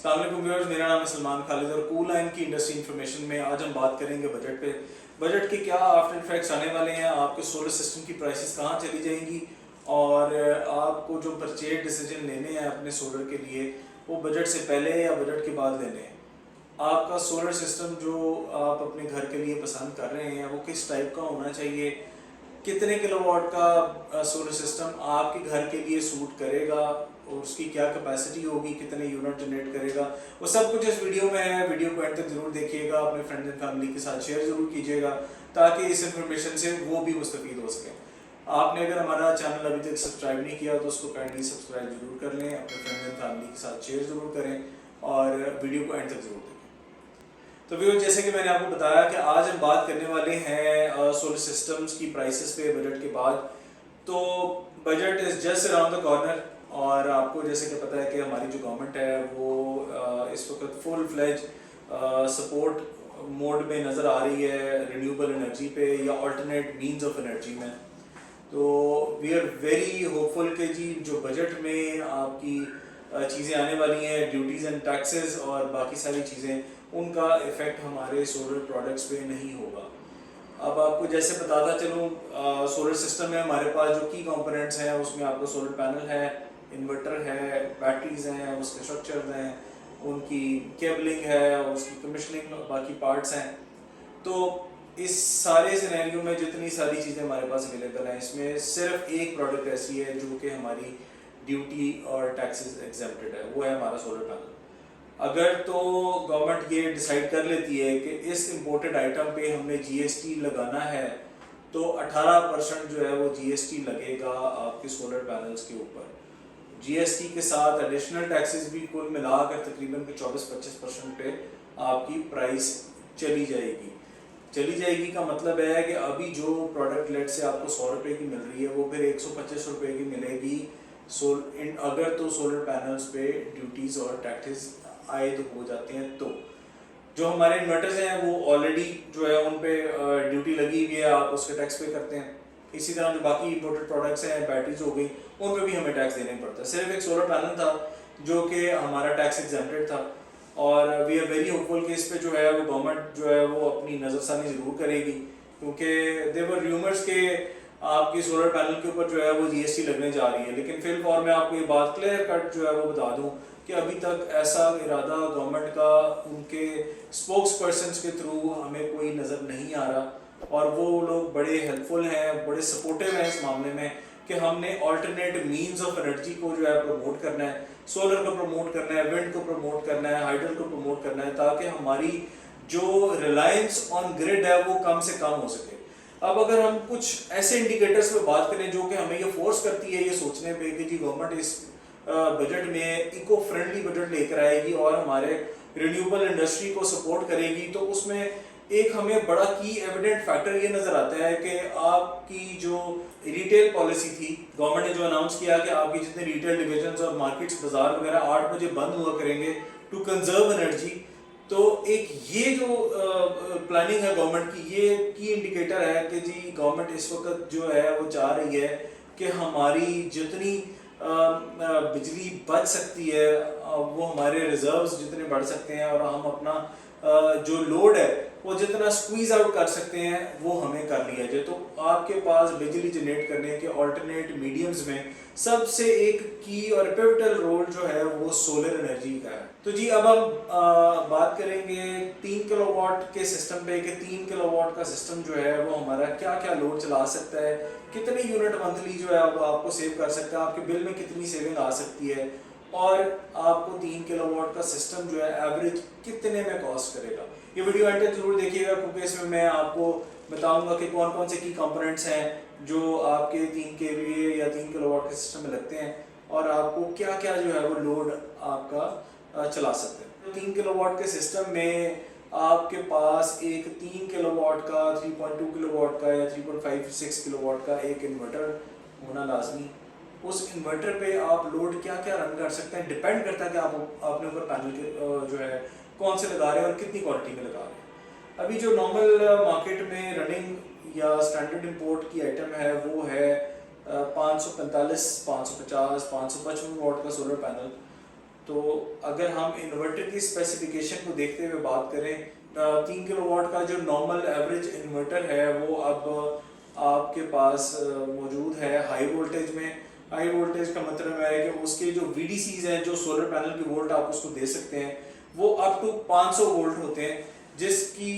अस्सलाम वालेकुम व्यूअर्स, मेरा नाम है सलमान खालिद और कूल लाइन की इंडस्ट्री इन्फॉर्मेशन में आज हम बात करेंगे बजट पे। बजट के क्या आफ्टर इफेक्ट्स आने वाले हैं, आपके सोलर सिस्टम की प्राइसेस कहाँ चली जाएंगी और आपको जो परचेज डिसीजन लेने हैं अपने सोलर के लिए वो बजट से पहले या बजट के बाद लेने हैं। आपका सोलर सिस्टम जो आप अपने घर के लिए पसंद कर रहे हैं वो किस टाइप का होना चाहिए, कितने किलोवाट का सोलर सिस्टम आपके घर के लिए सूट करेगा और उसकी क्या कैपेसिटी होगी, कितने यूनिट जनरेट करेगा, वो सब कुछ इस वीडियो में है। वीडियो को एंड तक जरूर देखिएगा, अपने फ्रेंड्स एंड फैमिली के साथ शेयर जरूर कीजिएगा ताकि इस इंफॉर्मेशन से वो भी मुस्तफीद हो सकें। आपने अगर हमारा चैनल अभी तक सब्सक्राइब नहीं किया तो उसको काइंडली सब्सक्राइब जरूर कर लें, अपने फ्रेंड्स एंड फैमिली के साथ शेयर जरूर करें और वीडियो को एंड तक जरूर देखें। तो व्यूअर्स, जैसे कि मैंने आपको बताया कि आज हम बात करने वाले हैं सोलर सिस्टम्स की प्राइसेस पे बजट के बाद। तो budget is just around the corner और आपको जैसे कि पता है कि हमारी जो गवर्नमेंट है वो इस वक्त फुल फ्लेज सपोर्ट मोड में नज़र आ रही है रिन्यूएबल एनर्जी पे या अल्टरनेट मींस ऑफ एनर्जी में। तो वी आर वेरी होपफुल कि जी जो बजट में आपकी चीज़ें आने वाली हैं, ड्यूटीज़ एंड टैक्सेस और बाकी सारी चीज़ें, उनका इफ़ेक्ट हमारे सोलर प्रोडक्ट्स पे नहीं होगा। अब आपको जैसे बताता चलूँ, सोलर सिस्टम में हमारे पास जो की कंपोनेंट्स हैं उसमें आपको सोलर पैनल है, इन्वर्टर है, बैटरीज हैं, उसके स्ट्रक्चर हैं, उनकी केबलिंग है, उसकी कमीशनिंग, बाकी पार्ट्स हैं। तो इस सारे सिनेरियो में जितनी सारी चीज़ें हमारे पास अवेलेबल हैं, इसमें सिर्फ एक प्रोडक्ट ऐसी है जो कि हमारी ड्यूटी और टैक्सेस एग्जेम्प्टेड है, वो है हमारा सोलर पैनल। अगर तो गवर्नमेंट ये डिसाइड कर लेती है कि इस इम्पोर्टेड आइटम पे हमने जीएसटी लगाना है तो 18% जो है वो जीएसटी लगेगा आपके सोलर पैनल्स के ऊपर। जीएसटी के साथ एडिशनल टैक्सेस भी कुल मिलाकर तकरीबन 24-25% पे आपकी प्राइस चली जाएगी। चली जाएगी का मतलब है कि अभी जो प्रोडक्ट लेट से आपको 100 रुपये की मिल रही है वो फिर 125 रुपये की मिलेगी अगर तो सोलर पैनल्स पे ड्यूटीज़ और टैक्सेस आयद हो जाते हैं। तो जो हमारे इन्वर्टर्स हैं वो ऑलरेडी जो है उन पे ड्यूटी लगी हुई है, आप उसके टैक्स पे करते हैं। इसी तरह जो बाकी इंपोर्टेड प्रोडक्ट्स हैं, बैटरीज हो गई, उन पे भी हमें टैक्स देना पड़ता है। सिर्फ एक सोलर पैनल था जो कि हमारा टैक्स एग्जेम्प्टेड था और वी आर वेरी होपफुल कि इस पे जो है वो गवर्नमेंट जो है वो अपनी नज़रसानी ज़रूर करेगी, क्योंकि देवर र्यूमर्स के आपकी सोलर पैनल के ऊपर जो है वो जीएसटी लगने जा रही है। लेकिन फिल फॉर मैं आपको ये बात क्लियर कट जो है वो बता दूं कि अभी तक ऐसा इरादा गवर्नमेंट का उनके स्पोक्स पर्सन्स के थ्रू हमें कोई नज़र नहीं आ रहा और वो लोग बड़े हेल्पफुल हैं, बड़े सपोर्टिव हैं इस मामले में कि हमने अल्टरनेट मींस ऑफ एनर्जी को जो है प्रमोट करना है, सोलर को प्रमोट करना है, विंड को प्रमोट करना है, हाइड्रो को प्रमोट करना है, ताकि हमारी जो रिलायंस ऑन ग्रिड है वो कम से कम हो सके। अब अगर हम कुछ ऐसे इंडिकेटर्स पे बात करें जो कि हमें ये फोर्स करती है ये सोचने पे कि जी गवर्नमेंट इस बजट में इको फ्रेंडली बजट लेकर आएगी और हमारे रिन्यूएबल इंडस्ट्री को सपोर्ट करेगी, तो उसमें एक हमें बड़ा की एविडेंट फैक्टर ये नज़र आता है कि आपकी जो रिटेल पॉलिसी थी, गवर्नमेंट ने जो अनाउंस किया कि आपकी जितने रिटेल डिविजन्स और मार्केट्स बाजार वगैरह 8 बजे बंद हुआ करेंगे टू कंजर्व एनर्जी। तो एक ये जो प्लानिंग है गवर्नमेंट की, ये की इंडिकेटर है कि जी गवर्नमेंट इस वक्त जो है वो चाह रही है कि हमारी जितनी बिजली बच सकती है वो हमारे रिजर्व्स जितने बढ़ सकते हैं और हम अपना जो लोड है वो जितना स्क्वीज आउट कर सकते हैं वो हमें कर लिया जाए। तो आपके पास बिजली जनरेट करने के अल्टरनेट मीडियम्स में सबसे एक की और पिवटल रोल जो है वो सोलर एनर्जी का है। तो जी अब हम बात करेंगे 3 किलोवाट के सिस्टम पे कि 3 किलोवाट का सिस्टम जो है वो हमारा क्या क्या लोड चला सकता है, कितने यूनिट मंथली जो है वो आपको सेव कर सकता है, आपके बिल में कितनी सेविंग आ सकती है और आपको 3 किलोवाट का सिस्टम जो है एवरेज कितने में कॉस्ट करेगा। ये वीडियो एंड तक जरूर देखिएगा क्योंकि इसमें मैं आपको बताऊंगा कि कौन कौन से की कंपोनेंट्स हैं जो आपके 3 केवीए या 3 किलोवाट के सिस्टम में लगते हैं और आपको क्या क्या जो है वो लोड आपका चला सकते हैं। 3 किलोवाट के सिस्टम में आपके पास एक 3 किलोवाट का, 3.2 किलोवाट का या 3.56 किलोवाट का एक इन्वर्टर होना लाजमी। उस इन्वर्टर पे आप लोड क्या क्या रन कर सकते हैं, डिपेंड करता है कि आप अपने ऊपर पैनल के जो है कौन से लगा रहे हैं और कितनी क्वांटिटी में लगा रहे हैं। अभी जो नॉर्मल मार्केट में रनिंग या स्टैंडर्ड इंपोर्ट की आइटम है वो है 545, 550, 555 वाट का सोलर पैनल तो अगर हम इन्वर्टर की स्पेसिफिकेशन को देखते हुए बात करें, 3 किलोवाट का जो नॉर्मल एवरेज इन्वर्टर है वो अब आपके पास मौजूद है हाई वोल्टेज में। हाई वोल्टेज का मतलब है कि उसके जो VDCs हैं, जो सोलर पैनल की वोल्ट आप उसको दे सकते हैं, वो अप टू 500 वोल्ट होते हैं, जिसकी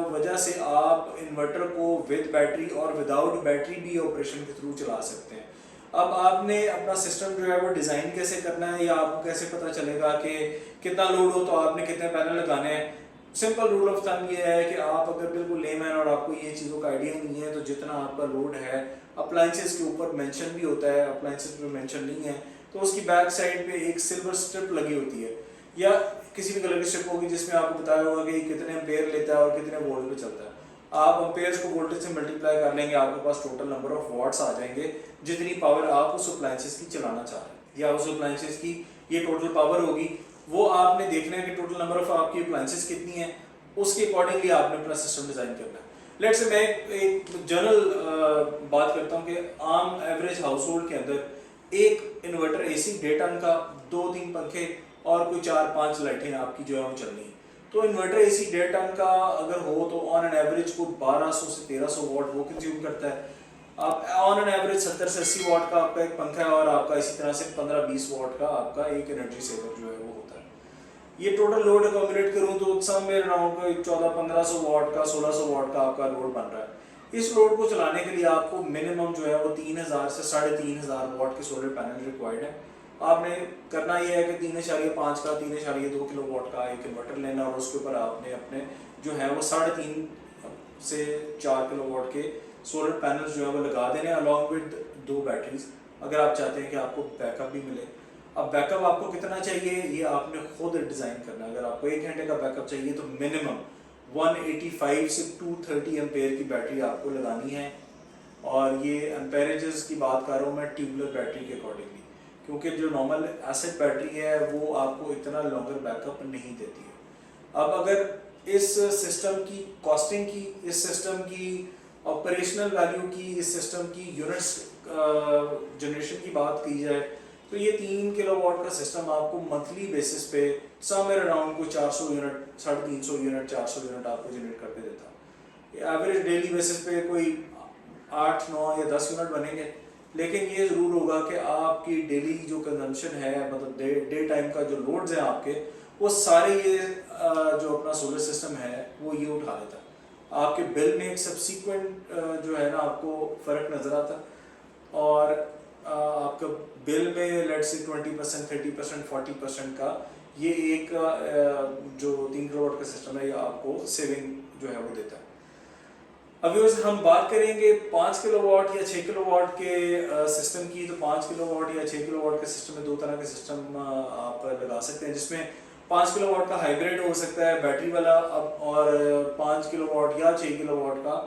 वजह से आप इन्वर्टर को विद बैटरी और विदाउट बैटरी भी ऑपरेशन के थ्रू चला सकते हैं। अब आपने अपना सिस्टम जो है वो डिज़ाइन कैसे करना है, या आपको कैसे पता चलेगा कि कितना लोड हो तो आपने कितने पैनल लगाने हैं। सिंपल रूल ऑफ थंब ये है कि आप अगर बिल्कुल लेमैन और आपको ये चीज़ों का आइडिया नहीं है, तो जितना आपका लोड है अप्लाइंसेस के ऊपर मेंशन भी होता है, अप्लाइंसेस पे मेंशन नहीं है तो उसकी बैक साइड पे एक सिल्वर स्ट्रिप लगी होती है, या किसी भी कलर की स्ट्रिप होगी जिसमें आपको बताया होगा कि कितने एम्पेयर लेता है और कितने वोल्ट पे चलता है। आप एम्पेयर्स को वोल्टेज से मल्टीप्लाई कर लेंगे, आपके पास टोटल नंबर ऑफ वाट्स आ जाएंगे, जितनी पावर आप उस अप्लाइंसेस की चलाना चाह रहे हैं, या उस अप्लाइंसेस की ये टोटल पावर होगी। वो आपने देखना है कि टोटल नंबर ऑफ आपकी अप्लाइंसेस कितनी है, उसके अकॉर्डिंगली आपने अपना सिस्टम डिज़ाइन करना है। लेट्स से मैं एक जनरल बात करता हूँ कि आम एवरेज हाउस होल्ड के अंदर एक इन्वर्टर AC 1.5 टन का, 2-3 पंखे और कोई 4-5 लाइटें आपकी जो है वो चलनी है। तो इन्वर्टर AC 1.5 टन का अगर हो तो ऑन एन एवरेज को 1200 से 1300 वाट वो कंज्यूम करता है। आप ऑन एन एवरेज 70 से 80 वाट का आपका एक पंखा है, और आपका इसी तरह से 15-20 वाट का आपका एक एनर्जी सेवर जो है वो होता है। ये टोटल लोड अकोमोडेट करूँ तो समवेयर अराउंड 1400-1500 वाट का, 1600 वाट का आपका लोड बन रहा है। इस लोड को चलाने के लिए आपको मिनिमम जो है वो 3000 से 3500 वाट के सोलर पैनल रिक्वायर्ड है। आपने करना ये है कि 3.5 का, 3.2 किलोवाट का एक इन्वर्टर लेना, और उसके ऊपर आपने अपने जो है वो 3.5 से 4 किलोवाट के सोलर पैनल्स जो है वो लगा देने, अलॉन्ग विद 2 बैटरीज, अगर आप चाहते हैं कि आपको बैकअप भी मिले। अब बैकअप आपको कितना चाहिए ये आपने खुद डिज़ाइन करना है। अगर आपको 1 घंटे का बैकअप चाहिए तो मिनिमम 185 से 230 एम्पेयर की बैटरी आपको लगानी है, और ये एम्पेरेजेस की बात कर रहा हूँ मैं ट्यूबुलर बैटरी के अकॉर्डिंगली, क्योंकि जो नॉर्मल एसिड बैटरी है वो आपको इतना लॉन्गर बैकअप नहीं देती है। अब अगर इस सिस्टम की कॉस्टिंग की, इस सिस्टम की ऑपरेशनल वैल्यू की, इस सिस्टम की यूनिट्स जनरेशन की बात की जाए तो ये 3 किलोवाट का सिस्टम आपको मंथली बेसिस पे समवेयर अराउंड को 400 यूनिट, 350 यूनिट, 400 यूनिट आपको जनरेट करके देता है। एवरेज डेली बेसिस पे कोई 8, 9 या 10 यूनिट बनेंगे, लेकिन ये ज़रूर होगा कि आपकी डेली जो कंजम्पशन है, मतलब डे टाइम का जो लोड्स हैं आपके, वो सारे ये जो अपना सोलर सिस्टम है वो ये उठा लेता है। आपके बिल में एक सब्सिक्वेंट जो है ना आपको फ़र्क नज़र आता है, और आपका बिल में लेट्स से 20%, 30%, 40% का ये एक जो 3 किलोवाट का सिस्टम है ये आपको सेविंग जो है वो देता है। अभी हम बात करेंगे 5 किलोवाट या 6 किलोवाट के सिस्टम की। तो 5 किलोवाट या 6 किलोवाट के सिस्टम में 2 तरह के सिस्टम आप लगा सकते हैं, जिसमें 5 किलोवाट का हाइब्रिड हो सकता है बैटरी वाला, और 5 किलोवाट या 6 किलोवाट का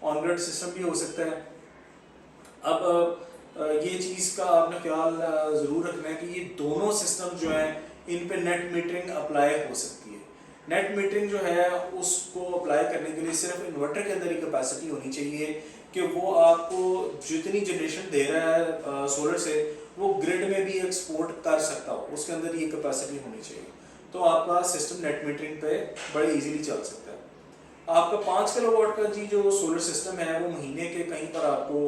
ऑन ग्रिड सिस्टम भी हो सकता है। अब ये चीज़ का आपने ख्याल ज़रूर रखना है कि ये दोनों सिस्टम जो हैं इन पे नेट मीटरिंग अप्लाई हो सकती है। नेट मीटरिंग जो है उसको अप्लाई करने के लिए सिर्फ इन्वर्टर के अंदर ही कैपेसिटी होनी चाहिए कि वो आपको जितनी जनरेशन दे रहा है सोलर से वो ग्रिड में भी एक्सपोर्ट कर सकता हो, उसके अंदर ये कैपेसिटी होनी चाहिए। तो आपका सिस्टम नेट मीटरिंग पे बड़े इजीली चल सकता है। आपका 5 किलोवाट का जी जो सोलर सिस्टम है वो महीने के कहीं पर आपको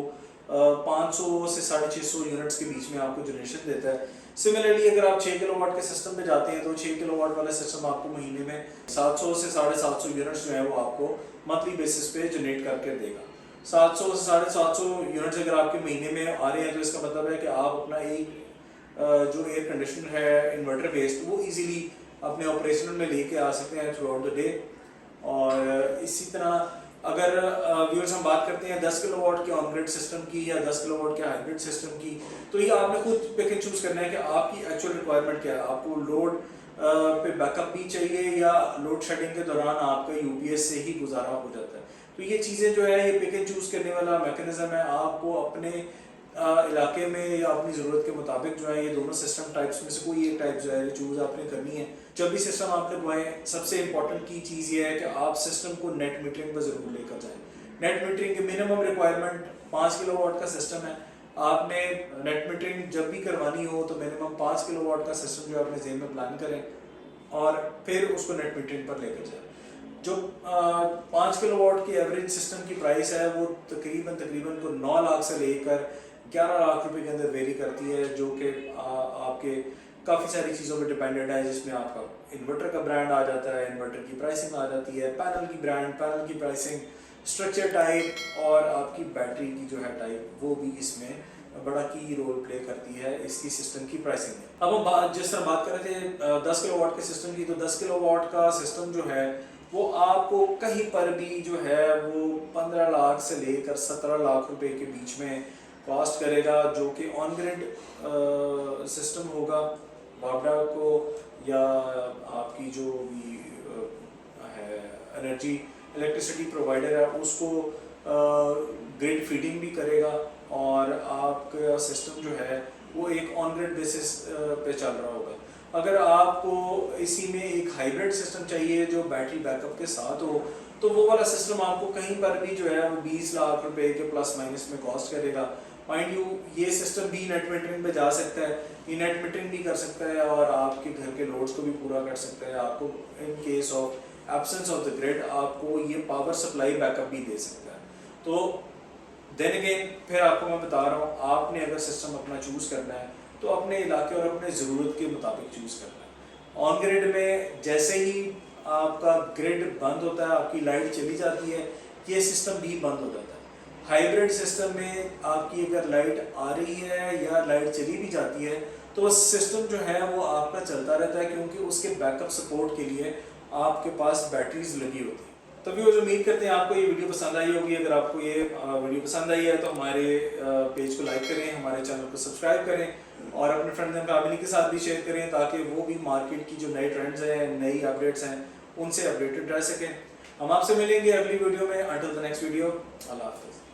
500 से 650 यूनिट्स के बीच में आपको जनरेशन देता है। सिमिलरली अगर आप 6 किलोवाट के सिस्टम पे जाते हैं तो 6 किलोवाट वाला सिस्टम आपको महीने में 700 से 750 यूनिट्स जो है वो आपको मंथली बेसिस पे जनरेट करके देगा। 700 से 750 यूनिट्स अगर आपके महीने में आ रहे हैं तो इसका मतलब है कि आप अपना एक जो एयर कंडीशनर है इन्वर्टर बेस्ड वो इजीली अपने ऑपरेशनल में लेके आ सकते हैं थ्रू आउट द डे। और इसी तरह अगर व्यूअर्स हम बात करते हैं 10 किलोवाट के ऑन ग्रिड सिस्टम की या 10 किलोवाट के हाइब्रिड सिस्टम की, तो ये आपने खुद पिक एंड चूज करना है कि आपकी एक्चुअल रिक्वायरमेंट क्या है। आपको लोड पे बैकअप भी चाहिए या लोड शेडिंग के दौरान आपका यूपीएस से ही गुजारा हो जाता है। तो ये चीज़ें जो है ये पिक एंड चूज करने वाला मैकेनिज्म है। आपको अपने इलाके में या अपनी ज़रूरत के मुताबिक जो है ये दोनों सिस्टम टाइप्स में से कोई एक टाइप जो है चूज़ आपने करनी है। जब भी सिस्टम आप लगवाएं सबसे इंपॉर्टेंट की चीज़ ये है कि आप सिस्टम को नेट मीटरिंग पर ज़रूर लेकर जाएं। नेट मीटरिंग की मिनिमम रिक्वायरमेंट 5 किलोवाट का सिस्टम है। आपने नेट मीटरिंग जब भी करवानी हो तो मिनिमम 5 किलोवाट का सिस्टम जो अपने जेब में प्लान करें और फिर उसको नेट मीटरिंग पर लेकर जाएं। जो 5 किलोवाट की एवरेज सिस्टम की प्राइस है वो तकरीबन को 9 लाख से लेकर 11 लाख रुपए के अंदर वेरी करती है, जो कि आपके काफ़ी सारी चीज़ों पे डिपेंडेंट है, जिसमें आपका इन्वर्टर का ब्रांड आ जाता है, इन्वर्टर की प्राइसिंग आ जाती है, पैनल की ब्रांड, पैनल की प्राइसिंग, स्ट्रक्चर टाइप और आपकी बैटरी की जो है टाइप, वो भी इसमें बड़ा की रोल प्ले करती है इसकी सिस्टम की प्राइसिंग में। अब हम जिस तरह बात कर रहे थे 10 किलोवाट के सिस्टम की, तो 10 किलोवाट का सिस्टम जो है वो आपको कहीं पर भी जो है वो 15 लाख से लेकर 17 लाख रुपए के बीच में कॉस्ट करेगा, जो कि ऑन ग्रिड सिस्टम होगा। वापडा को या आपकी जो भी है एनर्जी इलेक्ट्रिसिटी प्रोवाइडर है उसको ग्रिड फीडिंग भी करेगा और आपका सिस्टम जो है वो एक ऑन ग्रिड बेसिस पे चल रहा होगा। अगर आपको इसी में एक हाइब्रिड सिस्टम चाहिए जो बैटरी बैकअप के साथ हो, तो वो वाला सिस्टम आपको कहीं पर भी जो है वो 20 लाख रुपए के प्लस माइनस में कॉस्ट करेगा। माइंड यू ये सिस्टम भी नेट मीटरिंग पे जा सकता है, ये नेट मीटरिंग भी कर सकता है और आपके घर के लोड्स को भी पूरा कर सकता है। आपको in case of absence of the grid आपको ये पावर सप्लाई बैकअप भी दे सकता है। तो देन अगेन फिर आपको मैं बता रहा हूँ, आपने अगर सिस्टम अपना चूज़ करना है तो अपने इलाके और अपने ज़रूरत के मुताबिक चूज़ करना है। ऑन ग्रिड में जैसे ही आपका ग्रिड बंद होता है, आपकी लाइट चली जाती है, ये सिस्टम भी बंद हो जाता है। हाइब्रिड सिस्टम में आपकी अगर लाइट आ रही है या लाइट चली भी जाती है तो वो सिस्टम जो है वो आपका चलता रहता है, क्योंकि उसके बैकअप सपोर्ट के लिए आपके पास बैटरीज लगी होती है। तो व्यूअर्स, उम्मीद करते हैं आपको ये वीडियो पसंद आई होगी। अगर आपको ये वीडियो पसंद आई है तो हमारे पेज को लाइक करें, हमारे चैनल को सब्सक्राइब करें और अपने फ्रेंड्स एंड फैमिली के साथ भी शेयर करें, ताकि वो भी मार्केट की जो नए ट्रेंड्स हैं, नई अपडेट्स हैं, उनसे अपडेटेड रह सकें। हम आपसे मिलेंगे अगली वीडियो में। अंटिल द नेक्स्ट वीडियो, अल्लाह हाफिज़।